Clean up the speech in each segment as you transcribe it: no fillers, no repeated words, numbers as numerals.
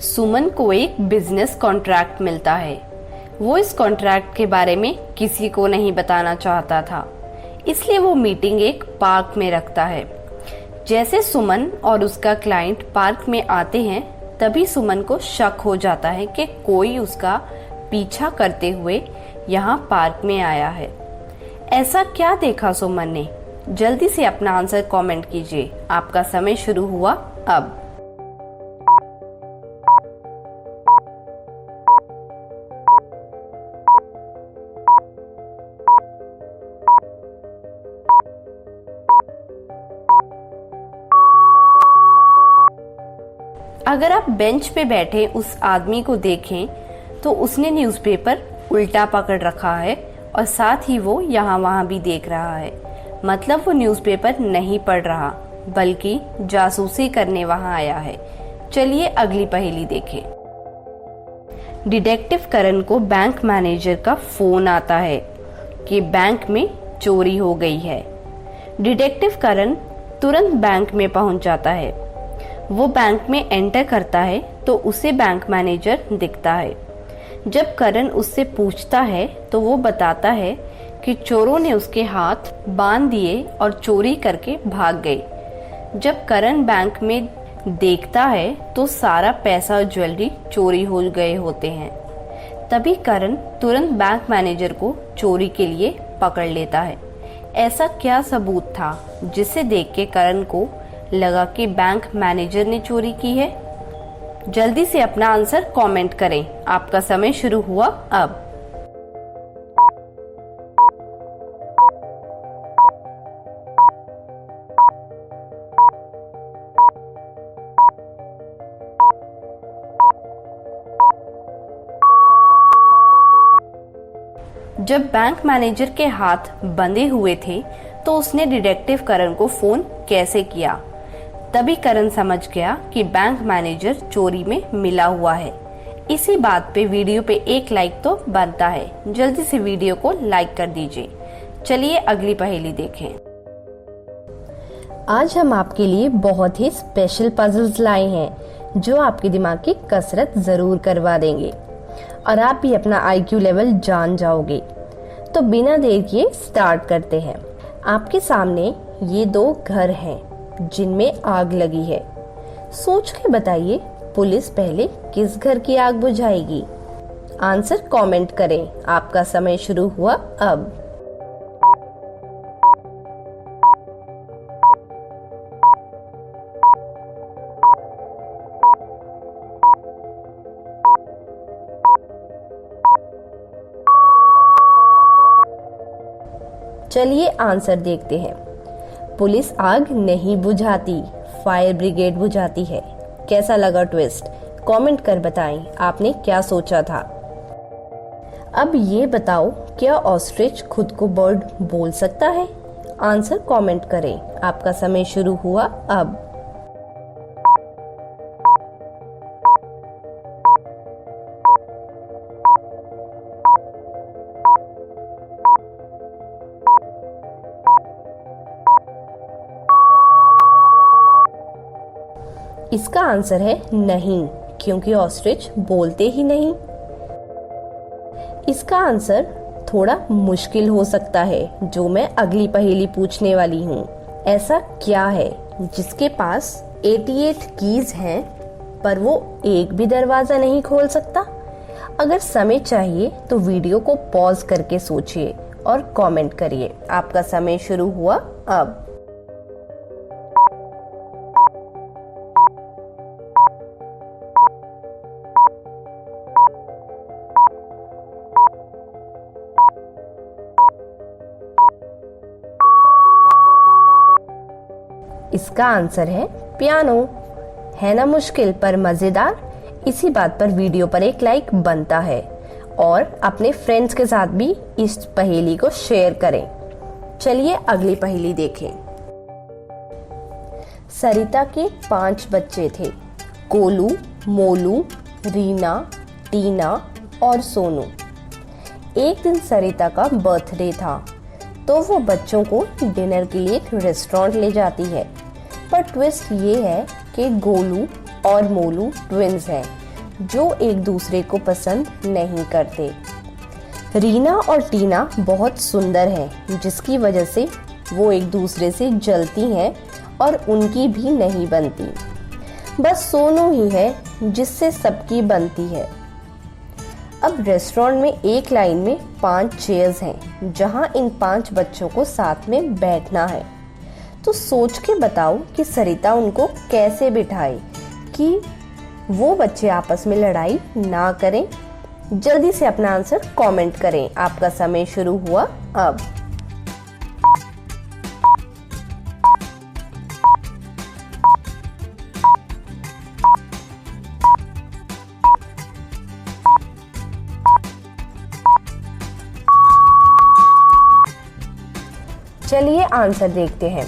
सुमन को एक business contract मिलता है। वो इस कॉन्ट्रैक्ट के बारे में किसी को नहीं बताना चाहता था, इसलिए वो मीटिंग एक पार्क में रखता है। जैसे सुमन और उसका क्लाइंट पार्क में आते हैं, तभी सुमन को शक हो जाता है कि कोई उसका पीछा करते हुए यहाँ पार्क में आया है। ऐसा क्या देखा सुमन ने? जल्दी से अपना आंसर कमेंट कीजिए। आपका समय शुरू हुआ अब। अगर आप बेंच पे बैठे उस आदमी को देखें तो उसने न्यूज़पेपर उल्टा पकड़ रखा है और साथ ही वो यहाँ वहाँ भी देख रहा है। मतलब वो न्यूज़पेपर नहीं पढ़ रहा, बल्कि जासूसी करने वहाँ आया है। चलिए अगली पहेली देखें। डिटेक्टिव करण को बैंक मैनेजर का फोन आता है कि बैंक में चोरी हो गई है। डिटेक्टिव करण तुरंत बैंक में पहुंच जाता है। वो बैंक में एंटर करता है तो उसे बैंक मैनेजर दिखता है। जब करण उससे पूछता है तो वो बताता है कि चोरों ने उसके हाथ बांध दिए और चोरी करके भाग गए। जब करण बैंक में देखता है तो सारा पैसा और ज्वेलरी चोरी हो गए होते हैं। तभी करण तुरंत बैंक मैनेजर को चोरी के लिए पकड़ लेता है। ऐसा क्या सबूत था जिसे देख के करण को लगा कि बैंक मैनेजर ने चोरी की है? जल्दी से अपना आंसर कमेंट करें। आपका समय शुरू हुआ अब। जब बैंक मैनेजर के हाथ बंधे हुए थे तो उसने डिटेक्टिव करण को फोन कैसे किया? तभी करण समझ गया कि बैंक मैनेजर चोरी में मिला हुआ है। इसी बात पे वीडियो पे एक लाइक तो बनता है। जल्दी से वीडियो को लाइक कर दीजिए। चलिए अगली पहेली देखें। आज हम आपके लिए बहुत ही स्पेशल पजल्स लाए हैं जो आपके दिमाग की कसरत जरूर करवा देंगे और आप भी अपना IQ लेवल जान जाओगे। तो बिना देर किए स्टार्ट करते हैं। आपके सामने ये दो घर हैं जिनमें आग लगी है। सोच के बताइए पुलिस पहले किस घर की आग बुझाएगी? आंसर कमेंट करें। आपका समय शुरू हुआ अब। चलिए आंसर देखते हैं। पुलिस आग नहीं बुझाती, फायर ब्रिगेड बुझाती है। कैसा लगा ट्विस्ट? कमेंट कर बताएं आपने क्या सोचा था। अब ये बताओ, क्या ऑस्ट्रिच खुद को बर्ड बोल सकता है? आंसर कमेंट करें। आपका समय शुरू हुआ अब। इसका आंसर है नहीं, क्योंकि ऑस्ट्रिच बोलते ही नहीं। इसका आंसर थोड़ा मुश्किल हो सकता है, जो मैं अगली पहेली पूछने वाली हूँ। ऐसा क्या है जिसके पास 88 कीज हैं पर वो एक भी दरवाजा नहीं खोल सकता? अगर समय चाहिए तो वीडियो को पॉज करके सोचिए और कमेंट करिए। आपका समय शुरू हुआ अब। इसका आंसर है पियानो। है ना मुश्किल पर मजेदार? इसी बात पर वीडियो पर एक लाइक बनता है और अपने फ्रेंड्स के साथ भी इस पहेली को शेयर करें। चलिए अगली पहेली देखें। सरिता के 5 बच्चे थे, कोलू, मोलू, रीना, टीना और सोनू। एक दिन सरिता का बर्थडे था तो वो बच्चों को डिनर के लिए एक रेस्टोरेंट ले जाती है। पर ट्विस्ट ये है कि गोलू और मोलू ट्विंस हैं, जो एक दूसरे को पसंद नहीं करते। रीना और टीना बहुत सुंदर हैं, जिसकी वजह से वो एक दूसरे से जलती हैं और उनकी भी नहीं बनती। बस सोनू ही है जिससे सबकी बनती है। अब रेस्टोरेंट में एक लाइन में 5 चेयर्स हैं, जहां इन 5 बच्चों को साथ में बैठना है। तो सोच के बताओ कि सरिता उनको कैसे बिठाए कि वो बच्चे आपस में लड़ाई ना करें। जल्दी से अपना आंसर कमेंट करें। आपका समय शुरू हुआ अब। चलिए आंसर देखते हैं।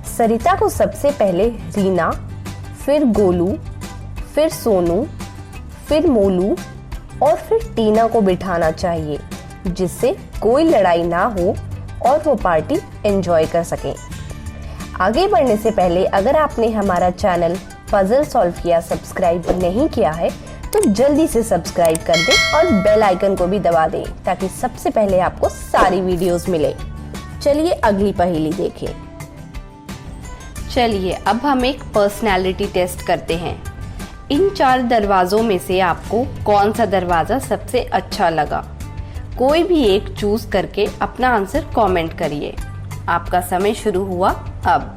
सरिता को सबसे पहले रीना, फिर गोलू, फिर सोनू, फिर मोलू और फिर टीना को बिठाना चाहिए, जिससे कोई लड़ाई ना हो और वो पार्टी एंजॉय कर सकें। आगे बढ़ने से पहले अगर आपने हमारा चैनल पजल सॉल्व किया सब्सक्राइब नहीं किया है तो जल्दी से सब्सक्राइब कर दें और बेल आइकन को भी दबा दें, ताकि सबसे पहले आपको सारी वीडियोस मिले। चलिए अगली पहेली देखें। चलिए अब हम एक पर्सनालिटी टेस्ट करते हैं। इन 4 दरवाजों में से आपको कौन सा दरवाजा सबसे अच्छा लगा? कोई भी एक चूज करके अपना आंसर कमेंट करिए। आपका समय शुरू हुआ अब।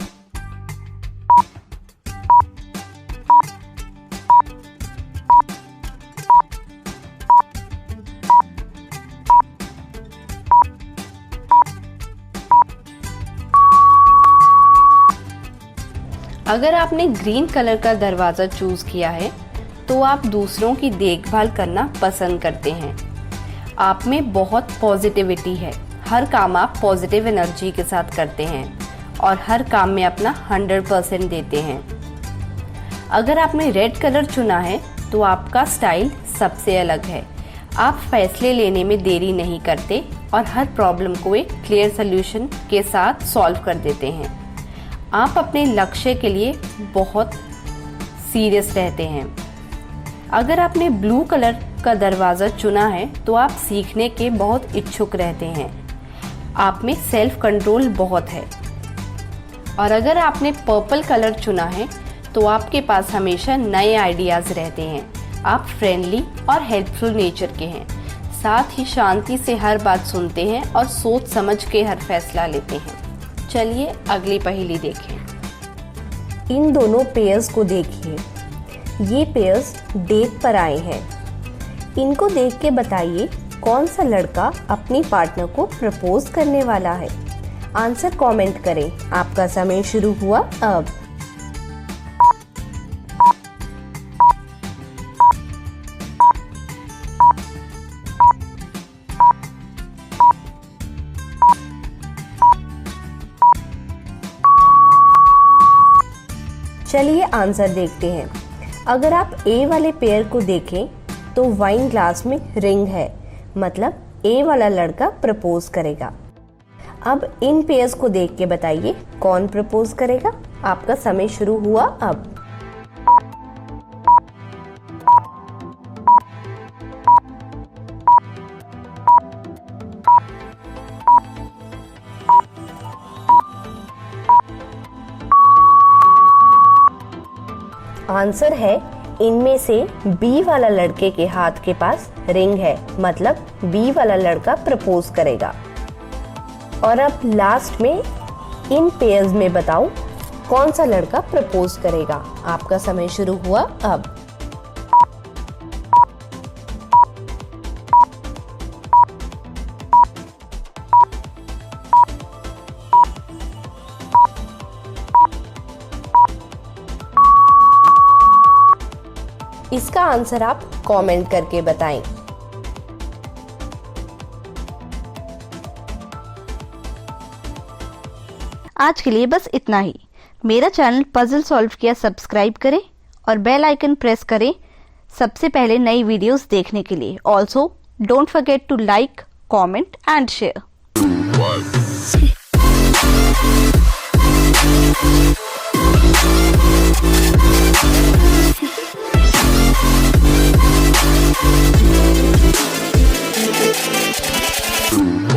अगर आपने ग्रीन कलर का दरवाज़ा चूज़ किया है तो आप दूसरों की देखभाल करना पसंद करते हैं। आप में बहुत पॉजिटिविटी है। हर काम आप पॉजिटिव एनर्जी के साथ करते हैं और हर काम में अपना 100% देते हैं। अगर आपने रेड कलर चुना है तो आपका स्टाइल सबसे अलग है। आप फैसले लेने में देरी नहीं करते और हर प्रॉब्लम को एक क्लियर सल्यूशन के साथ सॉल्व कर देते हैं। आप अपने लक्ष्य के लिए बहुत सीरियस रहते हैं। अगर आपने ब्लू कलर का दरवाज़ा चुना है तो आप सीखने के बहुत इच्छुक रहते हैं। आप में सेल्फ कंट्रोल बहुत है। और अगर आपने पर्पल कलर चुना है तो आपके पास हमेशा नए आइडियाज़ रहते हैं। आप फ्रेंडली और हेल्पफुल नेचर के हैं। साथ ही शांति से हर बात सुनते हैं और सोच समझ के हर फैसला लेते हैं। चलिए अगली पहेली देखें। इन दोनों पेयर्स को देखिए। ये पेयर्स डेट पर आए हैं। इनको देख के बताइए कौन सा लड़का अपनी पार्टनर को प्रपोज करने वाला है। आंसर कमेंट करें। आपका समय शुरू हुआ अब। चलिए आंसर देखते हैं। अगर आप ए वाले पेयर को देखें तो वाइन ग्लास में रिंग है, मतलब ए वाला लड़का प्रपोज करेगा। अब इन पेयर्स को देख के बताइए कौन प्रपोज करेगा। आपका समय शुरू हुआ अब। आंसर है इनमें से बी वाला लड़के के हाथ के पास रिंग है, मतलब बी वाला लड़का प्रपोज करेगा। और अब लास्ट में इन पेयर्स में बताओ कौन सा लड़का प्रपोज करेगा। आपका समय शुरू हुआ अब। इसका आंसर आप कमेंट करके बताएं। आज के लिए बस इतना ही। मेरा चैनल पजल सॉल्व किया सब्सक्राइब करें और बेल आइकन प्रेस करें सबसे पहले नई वीडियोस देखने के लिए। Also don't forget to like, comment and share. true